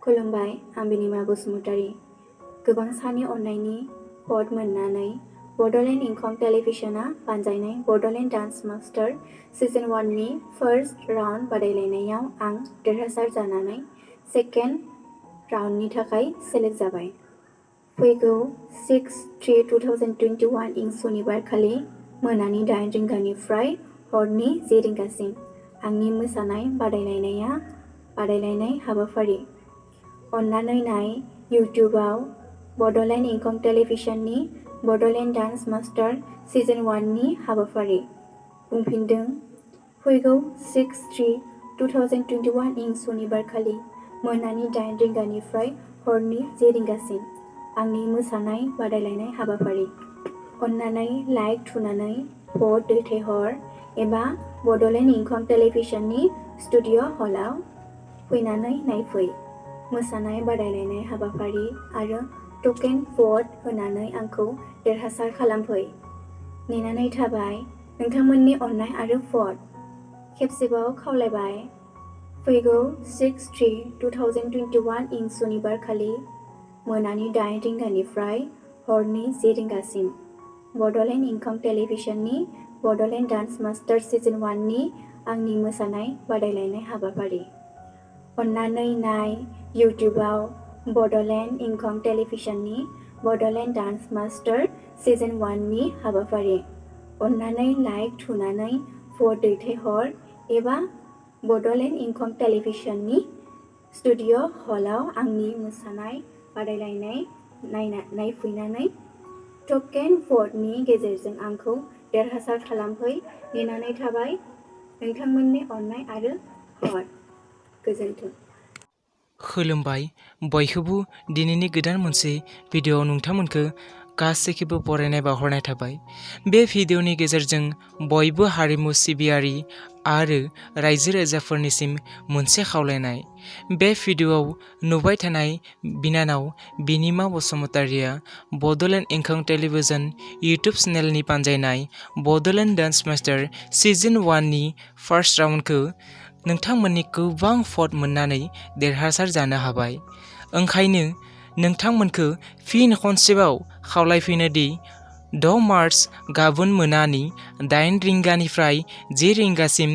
खुलुमबाय, आं बिनिमा बसुमतारी। गोबां साननि अननायनि भट मोननानै बड'लेण्ड इंखं टेलिभिजनआ बानजायनाय बड'लेण्ड डान्स मास्टार सिजन 1 नि फार्स्ट राउन्ड बादायलायनायाव आं देरहासार जानानै सेकेन्ड राउन्डनि थाखाय सेलेक्ट जाबाय। फैगौ 6/3/2021 इं सनिबार खालि मोनानि 8 रिंगानिफ्राय हरनि 10 रिंगासिम आंनि मोसानाय बादायलायनाय हाबाफारि। अन्नानै नाय इउटिउबआव बड'लेण्ड इंखं टेलिभिजननि बड'लेण्ड डान्स मास्टार सिजन 1 नि हाबाफारि। बुंफिनदों, फैगौ 6/3/2021 इं सनिबार खालि मोनानि 8 रिंगानिफ्राय हरनि 10 रिंगासिम आंनि मोसानाय बादायलायनाय हाबाफारि। अन्नानै लाइक थुनानै भट दैथायहर एबा बड'लेण्ड इंखं टेलिभिजननि स्टुडिअ' हलाव फैनानै नायफै। मोसानाय बादायलायनाय हाबाफारि आरो टकेन भट होनानै आंखौ देरहासार खालामफै। नेनानै थाबाय नोंथांमोननि अननाय आरो भट। खेबसेबाव खावलायबाय, फैगौ 6/3/2021 इं सनिबार खालि मोनानि 8 रिंगानिफ्राय हरनि 10 रिंगासिम बड'लेण्ड इंखं टेलिभिजननि बड'लेण्ड डान्स मास्टार सिजन 1 नि आंनि मोसानाय बादायलायनाय हाबाफारि। अन्नानै नाय इउटिउबआव बड'लेण्ड इंखं टेलिभिजननि बड'लेण्ड डान्स मास्टार सिजन 1 नि हाबाफारि। अन्नानै लाइक थुनानै भट दैथायहर एबा बड'लेण्ड इंखं टेलिभिजननि स्टुडिअ' हलाव आंनि मोसानाय बादायलायनाय नायफैनानै टकेन भटनि गेजेरजों आंखौ देरहासार खालामफै। नेनानै थाबाय नोंथांमोननि अननाय आरो भट। गोजोन्थों। खुलुमबाय, बयखौबो दिनैनि गोदान मोनसे भिडिअ'आव नोंथांमोनखौ गासैखौबो बरायनाय बावहरनाय थाबाय। बे भिडिअ'नि गेजेरजों बयबो हारिमु सिबियारि आरो रायजो राजाफोरनिसिम मोनसे खावलायनाय। बे भिडिअ'आव नुबाय थानाय बिनानाव बिनिमा बसुमतारीया बड'लेण्ड इंखं टेलिभिजन इउटुब चेनेलनि बानजायनाय बड'लेण्ड डान्स मास्टार सिजन 1 नि फार्स्ट राउन्डखौ नोंथांमोननि गोबां भट मोननानै देरहासार जानो हाबाय। ओंखायनो नोंथांमोनखौ फिन खनसेबाव खावलायफैनो दि 6 मार्च गाबोन मोनानि 8 रिंगानिफ्राय 10 रिंगासिम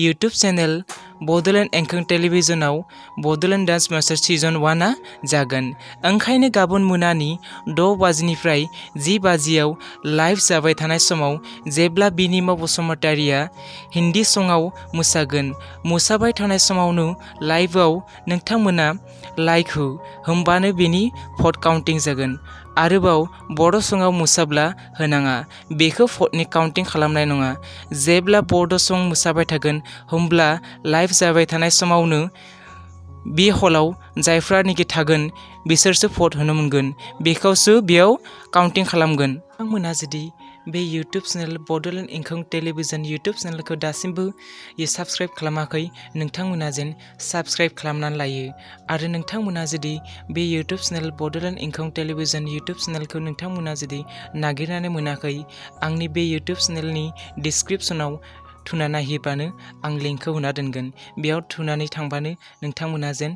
इउटुब चेनेल बड'लेण्ड इंखं टेलिभिजनाव बड'लेण्ड डान्स मास्टार सिजन 1 आ जागोन। ओंखायनो गाबोन मोनानि 6 बाजिनिफ्राय 10 बाजियाव लाइभ जाबाय थानाय समाव जेब्ला बिनिमा बसुमतारीया हिन्दी सङाव मोसाबाय थानाय समावनो लाइभआव नोंथांमोना लाइक हो, होमबानो बेनि भट काउन्टिं जागोन। आरोबाव बड' सङाव मोसाब्ला होनाङा, बेखौ भटनि काउन्टिं खालामनाय नङा। जेब्ला बड' सं मोसाबाय थागोन होमब्ला लाइभ जाबाय थानाय समावनो बे हलाव जायफ्रानिखि थागोन बिसोरसो भट होनो मोनगोन, बेखौसो बेयाव काउन्टिं खालामगोन। नोंथांमोना जुदि बे YouTube channel Bodoland Engkhong television YouTube चेनेलखौ दासिमबो साबस्क्राइब खालामाखै, नोंथांमोना जेन साबस्क्राइब खालामनानै लायो। आरो नोंथांमोना जुदि बे YouTube channel Bodoland Engkhong television YouTube चेनेलखौ नोंथांमोना जुदि नागिरनानै मोनाखै, आंनि बे इउटुब चेनेलनि डिसक्रिपसनाव थुना नायहैबानो आं लिंकखौ होना दोनगोन। बेयाव थुनानै थांबानो नोंथांमोना जेन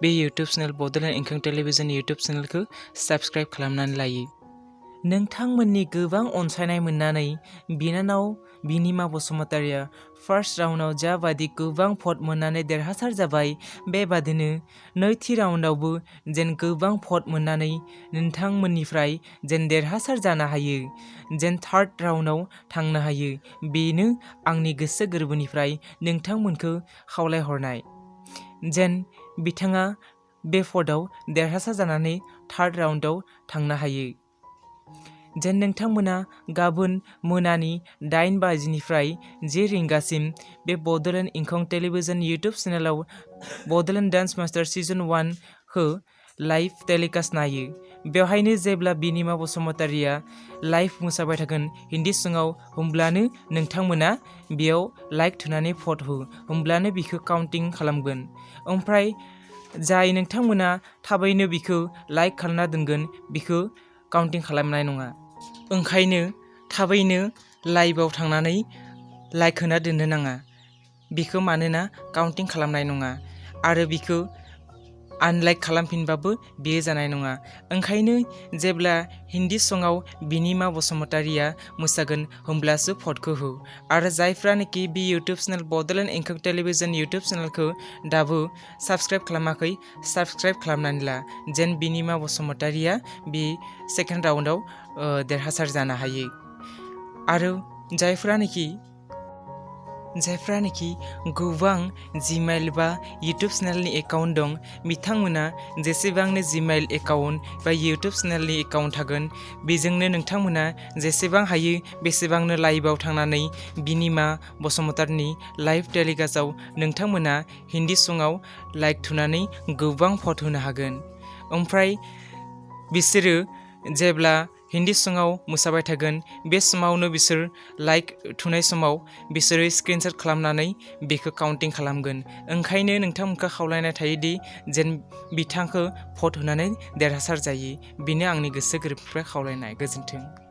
बे YouTube channel Bodoland Engkhong television YouTube चेनेलखौ साबस्क्राइब खालामनानै लायो। नोंथांमोननि गोबां अनसायनाय मोननानै बिनानाव बिनिमा बसुमतारीया फार्स्ट राउन्डआव जाबादि गोबां भट मोननानै देरहासार जाबाय, बेबादिनो नैथि राउन्डआवबो जेन गोबां भट मोननानै नोंथांमोननिफ्राय जेन देरहासार जानो हायो, जेन थार्ड राउन्डआव थांनो हायो, बेनो आंनि गोसो गोरबोनिफ्राय नोंथांमोनखौ खावलायहरनाय। जेन बिथाङा बे भटआव देरहासार जानानै थार्ड राउन्डआव थांनो हायो। जेन नोंथांमोना गाबोन मोनानि 8 बाजिनिफ्राय 10 रिंगासिम बे बड'लेण्ड इंखं टेलिभिजन इउटुब चेनेलाव बड'लेण्ड डान्स मास्टार सिजन 1 खौ लाइभ टेलिकास्ट नायो। बेवहायनो जेब्ला बिनिमा बसुमतारीया लाइभ मोसाबाय थागोन हिन्दी सङाव, होमब्लानो नोंथांमोना बेयाव लाइक थुनानै भट हो, होमब्लानो बिखौ काउन्टिं खालामगोन। ओमफ्राय जाय नोंथांमोना थाबैनो बिखौ लाइक खालामना दोनगोन बिखौ काउन्टिं खालामनाय नङा। ओंखायनो थाबैनो लाइभआव थांनानै लाइक होना दोननो नाङा, बिखौ मानोना काउन्टिं खालामनाय नङा। आरो बिखौ आनलाइक खालामफिनबाबो बियो जानाय नङा। ओंखायनो जेब्ला हिन्दी सङाव बिनिमा बसुमतारिया मोसागोन होमब्लासो भटखौ हो। आरो जायफ्रानोखि बे YouTube channel Bodoland Engkhong television YouTube चेनेलखौ दाबो साबस्क्राइब खालामाखै, साबस्क्राइब खालामनानै ला जेन बिनिमा बसुमतारिया बे सेकेन्ड राउन्डआव देरहासार जानो हायो। आरो जायफ्रानोखि गोबां जिमेल बा इउटुब चेनेलनि एकाउन्ट दं, बिथांमोना जेसेबांनो जिमेल एकाउन्ट बा इउटुब चेनेलनि एकाउन्ट थागोन, बेजोंनो नोंथांमोना जेसेबां हायो बेसेबांनो लाइभआव थांनानै बिनिमा बसुमतारिनि लाइभ टेलिकास्टआव नोंथांमोना हिन्दी सङाव लाइक थुनानै गोबां भट होनो हागोन। ओमफ्राय बिसोरो जेब्ला हिन्दी सङाव मोसाबाय थागोन, बे समावनो बिसोर लाइक थुनाय समाव बिसोरो स्क्रिनशट खालामनानै बेखौ काउन्टिं खालामगोन। ओंखायनो नोंथांमोनखौ खावलायनाय थायोदि जेन बिथांखौ भट होनानै देरहासार जायो। बेनो आंनि गोसो गोरबोनिफ्राय खावलायनाय। गोजोन्थों।